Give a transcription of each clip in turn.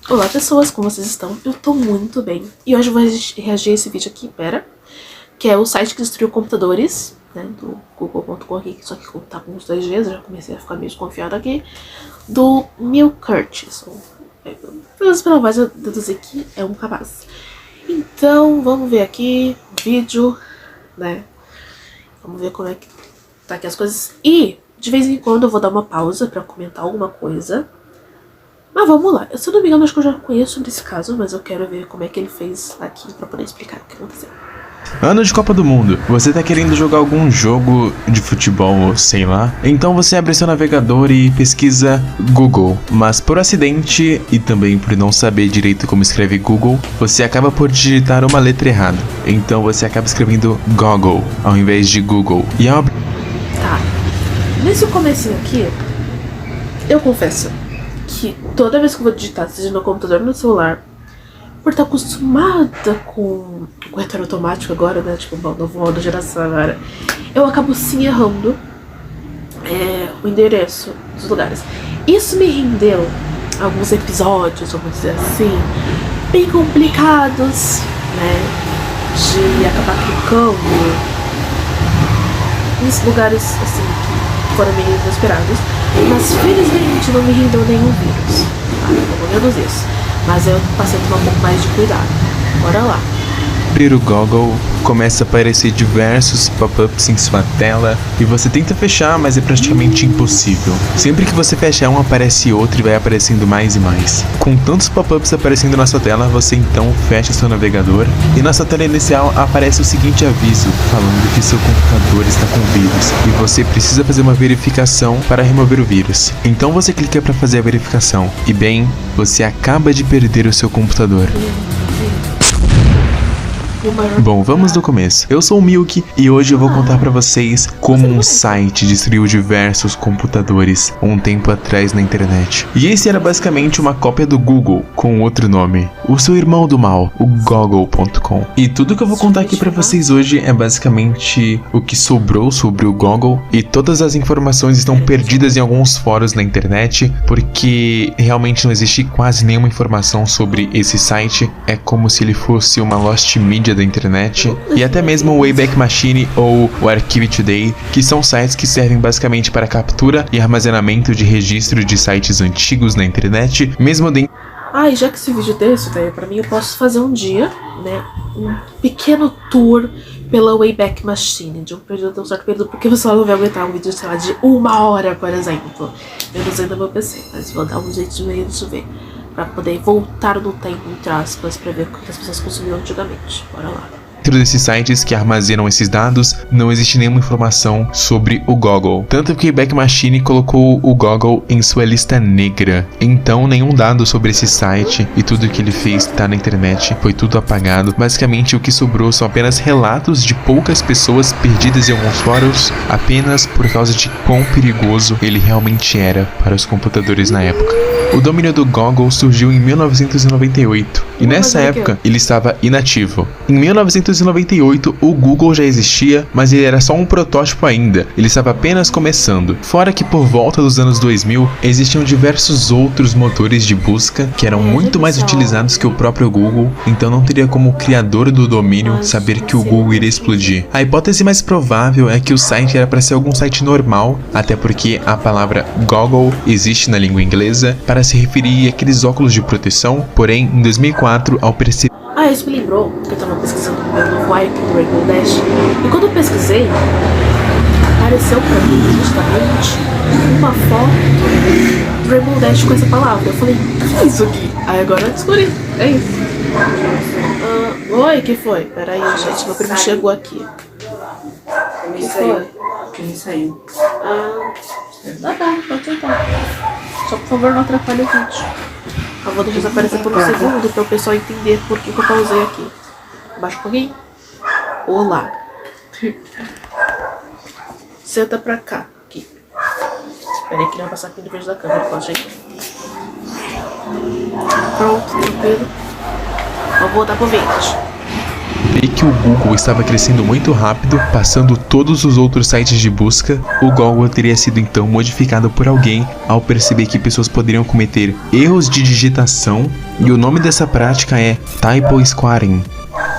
Olá pessoas, como vocês estão? Eu tô muito bem. E hoje eu vou reagir a esse vídeo aqui, que é o site que destruiu computadores, né, do google.com aqui, só que tá com uns 2 dias, eu já comecei a ficar meio desconfiada aqui, do Neil Curtis. Pela voz eu deduzi que é um rapaz. Então, vamos ver aqui o vídeo, né, vamos ver como é que tá aqui as coisas. E, de vez em quando, eu vou dar uma pausa pra comentar alguma coisa. Mas vamos lá, se eu não me engano, acho que eu já conheço desse caso, mas eu quero ver como é que ele fez aqui pra poder explicar o que aconteceu. Ano de Copa do Mundo. Você tá querendo jogar algum jogo de futebol, sei lá? Então você abre seu navegador e pesquisa Google. Mas por acidente, e também por não saber direito como escreve Google, você acaba por digitar uma letra errada. Então você acaba escrevendo Goggle, ao invés de Google. E ao... Tá, nesse comecinho aqui, eu confesso que toda vez que eu vou digitar, seja no computador ou no celular, por estar acostumada com o corretor automático agora, né, tipo, o novo modo geração agora, eu acabo sim errando o endereço dos lugares. Isso me rendeu alguns episódios, vamos dizer assim, bem complicados, né, de acabar clicando em lugares, assim, que foram meio inesperados. Mas felizmente não me rendeu nenhum vírus, tá? Pelo menos isso. Mas eu passei a tomar um pouco mais de cuidado. Bora lá. abrir o Google, começa a aparecer diversos pop-ups em sua tela e você tenta fechar, mas é praticamente impossível. Sempre que você fecha um, aparece outro e vai aparecendo mais e mais. Com tantos pop-ups aparecendo na sua tela, você então fecha seu navegador e na sua tela inicial aparece o seguinte aviso, falando que seu computador está com vírus e você precisa fazer uma verificação para remover o vírus. Então você clica para fazer a verificação e bem, você acaba de perder o seu computador. Bom, vamos do começo. Eu sou o Milk e hoje eu vou contar pra vocês como um site destruiu diversos computadores um tempo atrás na internet. E esse era basicamente uma cópia do Google com outro nome, o seu irmão do mal, o Goggle.com. E tudo que eu vou contar aqui pra vocês hoje é basicamente o que sobrou sobre o Goggle, e todas as informações estão perdidas em alguns fóruns na internet, porque realmente não existe quase nenhuma informação sobre esse site. É como se ele fosse uma lost media da internet, e até mesmo o Wayback Machine ou o Archive Today, que são sites que servem basicamente para captura e armazenamento de registro de sites antigos na internet, mesmo dentro... E já que esse vídeo desse, daí pra mim, eu posso fazer um dia, né, um pequeno tour pela Wayback Machine, de um certo período, porque você não vai aguentar um vídeo, sei lá, de 1 hora, por exemplo. Eu não sei do meu PC, mas vou dar um jeitinho de ver, pra poder voltar no tempo, entre aspas, pra ver o que as pessoas consumiam antigamente. Bora lá. Dentro desses sites que armazenam esses dados, não existe nenhuma informação sobre o Goggle. Tanto que Wayback Machine colocou o Goggle em sua lista negra. Então, nenhum dado sobre esse site e tudo que ele fez tá na internet. Foi tudo apagado. Basicamente, o que sobrou são apenas relatos de poucas pessoas perdidas em alguns fóruns, apenas por causa de quão perigoso ele realmente era para os computadores na época. O domínio do Goggle surgiu em 1998 e nessa época ele estava inativo. Em 1998 o Google já existia, mas ele era só um protótipo ainda, ele estava apenas começando. Fora que por volta dos anos 2000 existiam diversos outros motores de busca que eram muito mais utilizados que o próprio Google, então não teria como o criador do domínio saber que o Google iria explodir. A hipótese mais provável é que o site era para ser algum site normal, até porque a palavra Goggle existe na língua inglesa para se referir àqueles óculos de proteção, porém em 2004 ao perceber... Isso me lembrou que eu tava pesquisando o meu novo icon do Rainbow Dash, e quando eu pesquisei, apareceu pra mim justamente uma foto do Rainbow Dash com essa palavra. Eu falei, o que é isso aqui? Aí agora eu descobri, é isso. Oi, que foi? Peraí, gente, meu primo chegou aqui. Quem saiu? Quem saiu? Tá, pode tentar. Só por favor não atrapalhe o vídeo. Eu vou deixar desaparecer por um segundo para o pessoal entender por que eu pausei aqui. Abaixa um pouquinho. Olá. Senta pra cá. Aqui. Espera aí que ele vai passar aqui no frente da câmera. Pode ir. Pronto, tranquilo. Vou voltar pro vídeo. ver que o Google estava crescendo muito rápido, passando todos os outros sites de busca, o Google teria sido então modificado por alguém ao perceber que pessoas poderiam cometer erros de digitação, e o nome dessa prática é typo squatting.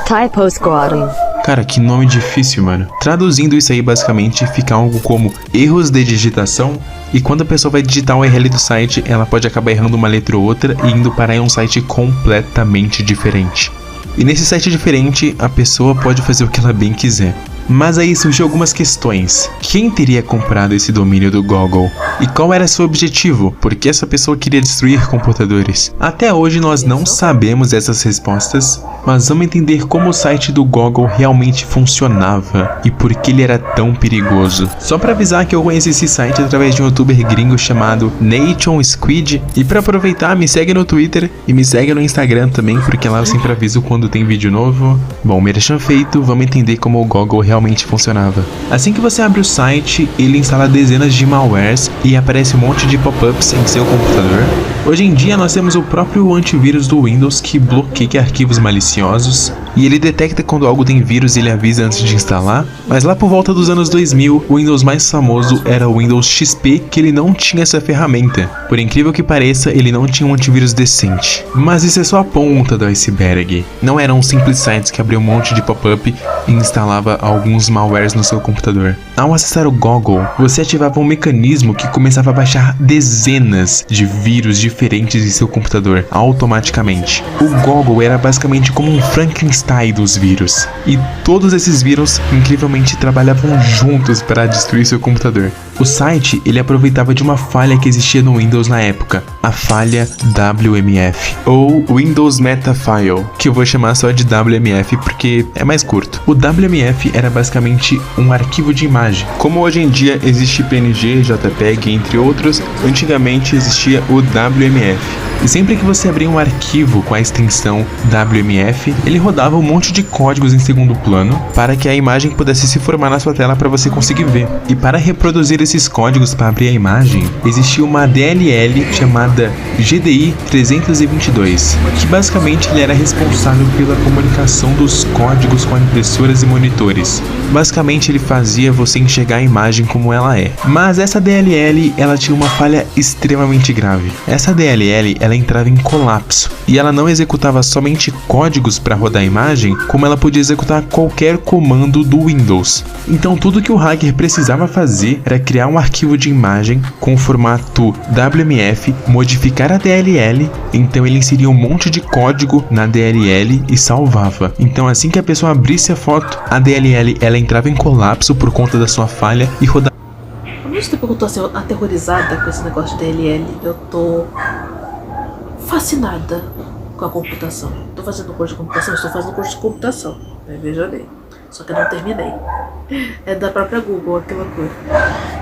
Typo squatting. Cara, que nome difícil, mano. Traduzindo isso aí, basicamente, fica algo como erros de digitação. E quando a pessoa vai digitar o URL do site, ela pode acabar errando uma letra ou outra e indo parar em um site completamente diferente. E nesse site diferente, a pessoa pode fazer o que ela bem quiser. Mas aí surgiu algumas questões. Quem teria comprado esse domínio do Google? E qual era seu objetivo? Por que essa pessoa queria destruir computadores? Até hoje nós não sabemos essas respostas, mas vamos entender como o site do Google realmente funcionava e por que ele era tão perigoso. Só pra avisar que eu conheci esse site através de um youtuber gringo chamado Nation Squid. E pra aproveitar, me segue no Twitter e me segue no Instagram também, porque lá eu sempre aviso quando tem vídeo novo. Bom, merchan feito, vamos entender como o Google realmente funcionava. Assim que você abre o site, ele instala dezenas de malwares e aparece um monte de pop-ups em seu computador. Hoje em dia nós temos o próprio antivírus do Windows que bloqueia arquivos maliciosos e ele detecta quando algo tem vírus e ele avisa antes de instalar. Mas lá por volta dos anos 2000, o Windows mais famoso era o Windows XP, que ele não tinha essa ferramenta. Por incrível que pareça, ele não tinha um antivírus decente. Mas isso é só a ponta do iceberg. Não eram simples sites que abriam um monte de pop-up e instalava alguns malwares no seu computador. Ao acessar o Google, você ativava um mecanismo que começava a baixar dezenas de vírus diferentes em seu computador automaticamente. O Google era basicamente como um Frankenstein dos vírus, e todos esses vírus incrivelmente trabalhavam juntos para destruir seu computador. O site, ele aproveitava de uma falha que existia no Windows na época, a falha WMF, ou Windows Meta File, que eu vou chamar só de WMF porque é mais curto. O WMF era basicamente um arquivo de imagem. Como hoje em dia existe PNG, JPEG, entre outros, antigamente existia o WMF. E sempre que você abria um arquivo com a extensão WMF, ele rodava um monte de códigos em segundo plano para que a imagem pudesse se formar na sua tela para você conseguir ver. E para reproduzir esses códigos para abrir a imagem, existia uma DLL chamada GDI 322, que basicamente ele era responsável pela comunicação dos códigos com impressoras e monitores. Basicamente ele fazia você enxergar a imagem como ela é. Mas essa DLL, ela tinha uma falha extremamente grave. Essa DLL, ela entrava em colapso e ela não executava somente códigos para rodar a imagem, como ela podia executar qualquer comando do Windows. Então tudo que o hacker precisava fazer era criar um arquivo de imagem com o formato WMF, modificar a DLL, então ele inseria um monte de código na DLL e salvava. Então assim que a pessoa abrisse a foto, a DLL ela entrava em colapso por conta da sua falha e rodava. Ao mesmo tempo que eu tô assim, aterrorizada com esse negócio de DLL, eu tô fascinada com a computação. Tô fazendo curso de computação, estou fazendo curso de computação, né? Veja bem. Só que eu não terminei. É da própria Google aquela coisa.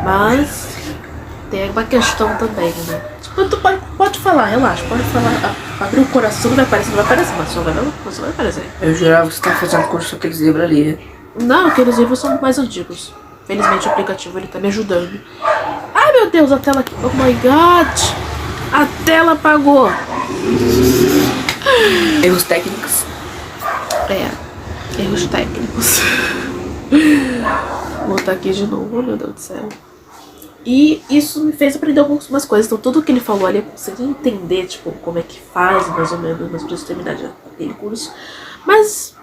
Mas tem uma questão também, né? Tu pode falar, relaxa, pode falar. Abrir o coração, não vai aparecer, mas só vai aparecer. Eu jurava que você tá fazendo curso com aqueles livros ali. Não, aqueles livros são mais antigos. Felizmente o aplicativo ele tá me ajudando. Ai meu Deus, a tela aqui. Oh my god! A tela apagou! Erros técnicos. Erros técnicos. Vou botar aqui de novo, meu Deus do céu. E isso me fez aprender algumas coisas. Então tudo que ele falou ali eu consegui entender, tipo, como é que faz, mais ou menos, mas preciso terminar de aquele curso. Mas,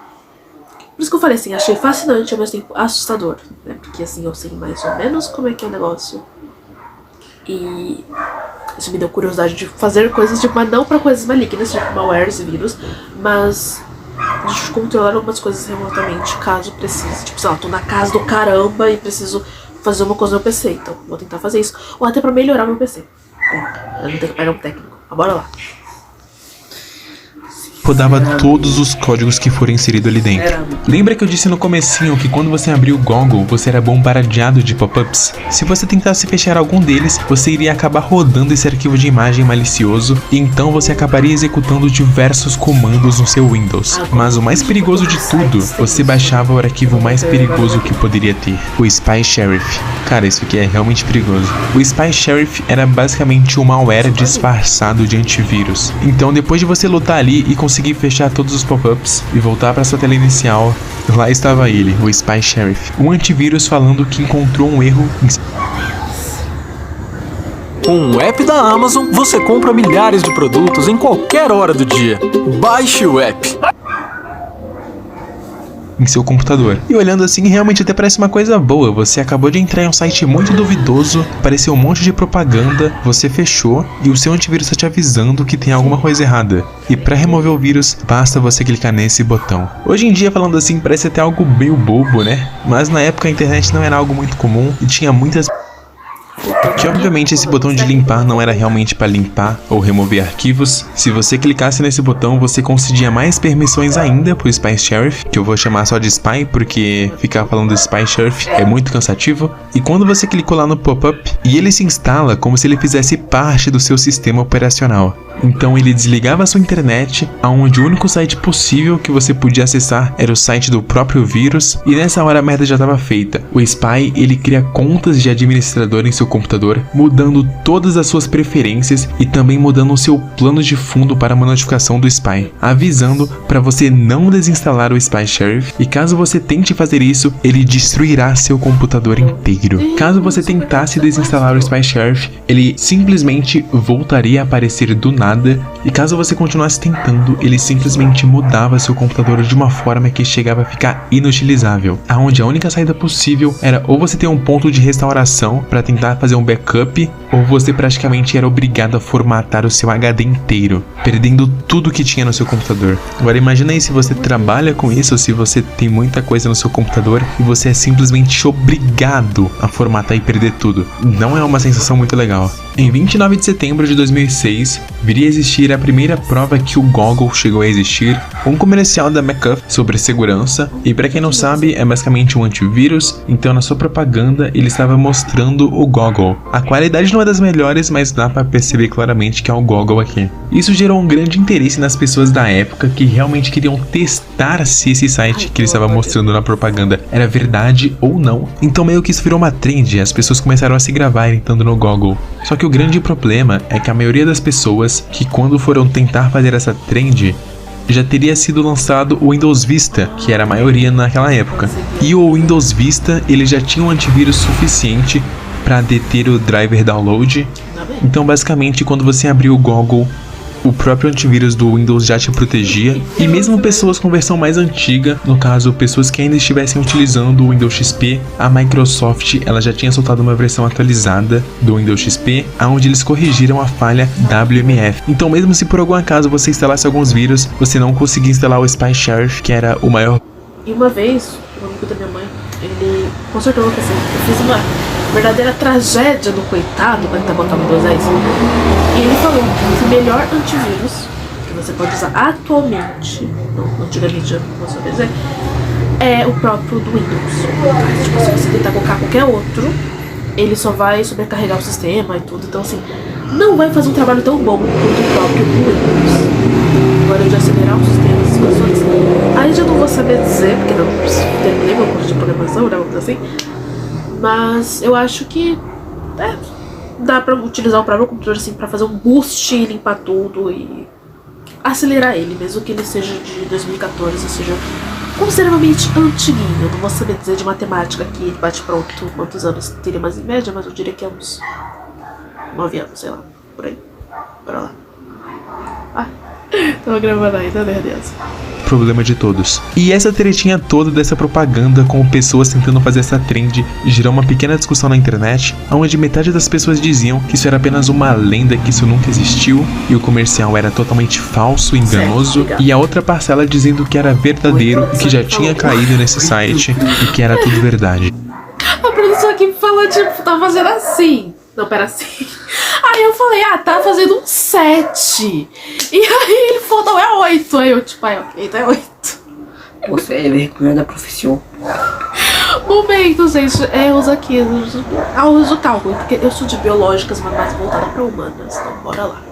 por isso que eu falei assim, achei fascinante, ao mesmo tempo assustador, né? Porque assim, eu sei mais ou menos como é que é o negócio. E isso me deu curiosidade de fazer coisas, tipo, mas não pra coisas malignas, tipo malwares e vírus, mas de controlar algumas coisas remotamente, caso precise. Tipo, sei lá, tô na casa do caramba e preciso fazer uma coisa no PC, então vou tentar fazer isso. Ou até pra melhorar meu PC. Eu não tenho que pegar um técnico. Mas bora lá. Rodava todos os códigos que foram inseridos ali dentro. Lembra que eu disse no comecinho que quando você abriu o Google, você era bombardeado de pop-ups? Se você tentasse fechar algum deles, você iria acabar rodando esse arquivo de imagem malicioso, e então você acabaria executando diversos comandos no seu Windows. Mas o mais perigoso de tudo, você baixava o arquivo mais perigoso que poderia ter, o Spy Sheriff. Cara, isso aqui é realmente perigoso. O Spy Sheriff era basicamente um malware disfarçado de antivírus. Então depois de você lutar ali e conseguir conseguir fechar todos os pop-ups e voltar para sua tela inicial, lá estava ele, o Spy Sheriff, um antivírus falando que encontrou um erro em... Com o app da Amazon, você compra milhares de produtos em qualquer hora do dia. Baixe o app em seu computador. E olhando assim, realmente até parece uma coisa boa. Você acabou de entrar em um site muito duvidoso, apareceu um monte de propaganda, você fechou e o seu antivírus está te avisando que tem alguma coisa errada. E para remover o vírus, basta você clicar nesse botão. Hoje em dia, falando assim, parece até algo meio bobo, né? Mas na época a internet não era algo muito comum e tinha muitas... Que obviamente esse botão de limpar não era realmente para limpar ou remover arquivos. Se você clicasse nesse botão, você concedia mais permissões ainda pro Spy Sheriff, que eu vou chamar só de Spy porque ficar falando Spy Sheriff é muito cansativo. E quando você clicou lá no pop-up, e ele se instala como se ele fizesse parte do seu sistema operacional. Então ele desligava a sua internet, aonde o único site possível que você podia acessar era o site do próprio vírus, e nessa hora a merda já estava feita. O Spy, ele cria contas de administrador em seu computador, mudando todas as suas preferências e também mudando o seu plano de fundo para uma notificação do Spy, avisando para você não desinstalar o Spy Sheriff, e caso você tente fazer isso, ele destruirá seu computador inteiro. Caso você tentasse desinstalar o Spy Sheriff, ele simplesmente voltaria a aparecer do nada, e caso você continuasse tentando, ele simplesmente mudava seu computador de uma forma que chegava a ficar inutilizável, aonde a única saída possível era ou você ter um ponto de restauração para tentar fazer um backup, ou você praticamente era obrigado a formatar o seu HD inteiro, perdendo tudo que tinha no seu computador. Agora imagina aí se você trabalha com isso, ou se você tem muita coisa no seu computador e você é simplesmente obrigado a formatar e perder tudo. Não é uma sensação muito legal. Em 29 de setembro de 2006, viria a existir a primeira prova que o Google chegou a existir, um comercial da McAfee sobre segurança, e para quem não sabe, é basicamente um antivírus, então na sua propaganda ele estava mostrando o Google. A qualidade não é das melhores, mas dá para perceber claramente que é o Google aqui. Isso gerou um grande interesse nas pessoas da época que realmente queriam testar se esse site que ele estava mostrando na propaganda era verdade ou não. Então meio que isso virou uma trend, as pessoas começaram a se gravar entrando no Google. Só que o grande problema é que a maioria das pessoas que quando foram tentar fazer essa trend já teria sido lançado o Windows Vista, que era a maioria naquela época. E o Windows Vista, ele já tinha um antivírus suficiente para deter o driver download. Então basicamente quando você abriu o Google, o próprio antivírus do Windows já te protegia, e mesmo pessoas com versão mais antiga, no caso pessoas que ainda estivessem utilizando o Windows XP, a Microsoft ela já tinha soltado uma versão atualizada do Windows XP, onde eles corrigiram a falha WMF. Então mesmo se por algum acaso você instalasse alguns vírus, você não conseguia instalar o Spy Sheriff, que era o maior. E uma vez, um amigo da minha mãe, ele consertou uma coisa. Eu fiz uma verdadeira tragédia do coitado quando tá botando o Windows 10. E ele falou que o melhor antivírus que você pode usar atualmente, não antigamente, não vou saber dizer, é o próprio do Windows. Tipo, se você tentar colocar qualquer outro, ele só vai sobrecarregar o sistema e tudo. Então assim, não vai fazer um trabalho tão bom quanto o próprio do Windows. Agora de acelerar o sistema, situações, aí já não vou saber dizer, porque não terminei meu curso de programação, né, vamos dizer assim. Mas eu acho que dá pra utilizar o próprio computador assim pra fazer um boost e limpar tudo e acelerar ele, mesmo que ele seja de 2014, ou seja, consideravelmente antiguinho. Eu não vou saber dizer de matemática aqui, bate pronto, quantos anos teria mais em média, mas eu diria que é uns 9 anos, sei lá, por aí. Bora lá. Tava gravando ainda, né, Deus? Problema de todos. E essa tretinha toda dessa propaganda com pessoas tentando fazer essa trend gerou uma pequena discussão na internet, onde metade das pessoas diziam que isso era apenas uma lenda, que isso nunca existiu e o comercial era totalmente falso, enganoso, e a outra parcela dizendo que era verdadeiro e que já tinha caído nesse site e que era tudo verdade. A produção aqui falou, tipo, tá fazendo assim. Não, pera assim. Aí eu falei, tá fazendo um 7. E aí ele falou, não, é 8. Aí eu, tipo, ok, então é 8. Você é vergonha da profissão. Momento, gente, erros aqui, aulas do cálculo, porque eu sou de biológicas, mas mais voltada pra humanas, então bora lá.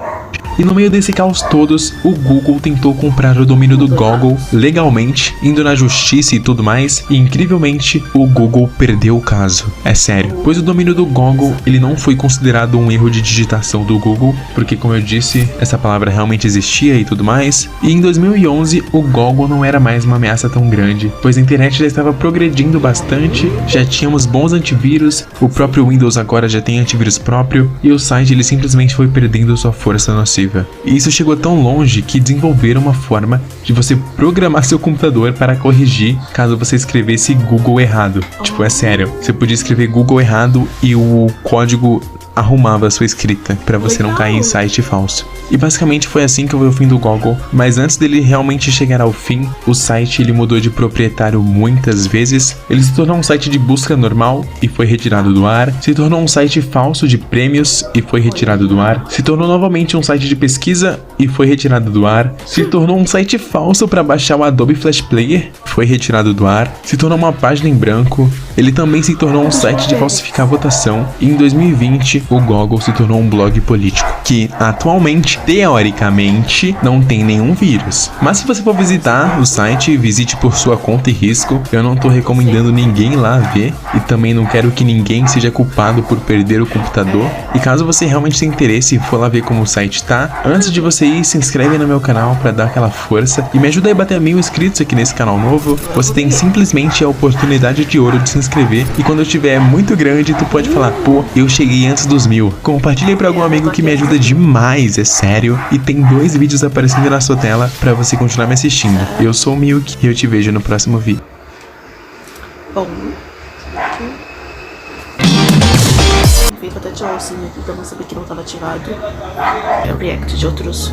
E no meio desse caos todos, o Google tentou comprar o domínio do Goggle legalmente, indo na justiça e tudo mais, e incrivelmente o Google perdeu o caso. É sério, pois o domínio do Goggle ele não foi considerado um erro de digitação do Google, porque como eu disse, essa palavra realmente existia e tudo mais. E em 2011 o Goggle não era mais uma ameaça tão grande, pois a internet já estava progredindo bastante, já tínhamos bons antivírus, o próprio Windows agora já tem antivírus próprio, e o site ele simplesmente foi perdendo sua força nociva. E isso chegou tão longe que desenvolveram uma forma de você programar seu computador para corrigir caso você escrevesse Google errado. Tipo, é sério, você podia escrever Google errado e o código arrumava a sua escrita para você não cair em site falso. E basicamente foi assim que eu vi o fim do Goggle, mas antes dele realmente chegar ao fim, o site ele mudou de proprietário muitas vezes, ele se tornou um site de busca normal e foi retirado do ar, se tornou um site falso de prêmios e foi retirado do ar, se tornou novamente um site de pesquisa e foi retirado do ar, se tornou um site falso para baixar o Adobe Flash Player, foi retirado do ar, se tornou uma página em branco, ele também se tornou um site de falsificar votação, e em 2020 o Goggle se tornou um blog político, que atualmente, teoricamente, não tem nenhum vírus. Mas se você for visitar o site, visite por sua conta e risco. Eu não tô recomendando ninguém lá ver, e também não quero que ninguém seja culpado por perder o computador. E caso você realmente tenha interesse e for lá ver como o site tá, antes de você ir, se inscreve no meu canal pra dar aquela força e me ajuda a bater 1000 inscritos aqui nesse canal novo. Você tem simplesmente a oportunidade de ouro de se inscrever, e quando eu tiver muito grande, tu pode falar, pô, eu cheguei antes dos 1000. Compartilhe pra algum amigo que me ajuda demais, é sério. E tem 2 vídeos aparecendo na sua tela pra você continuar me assistindo. Eu sou o Milk e eu te vejo no próximo vídeo. Bom, fica até tchauzinho aqui pra não saber que não tava ativado. É o react de outros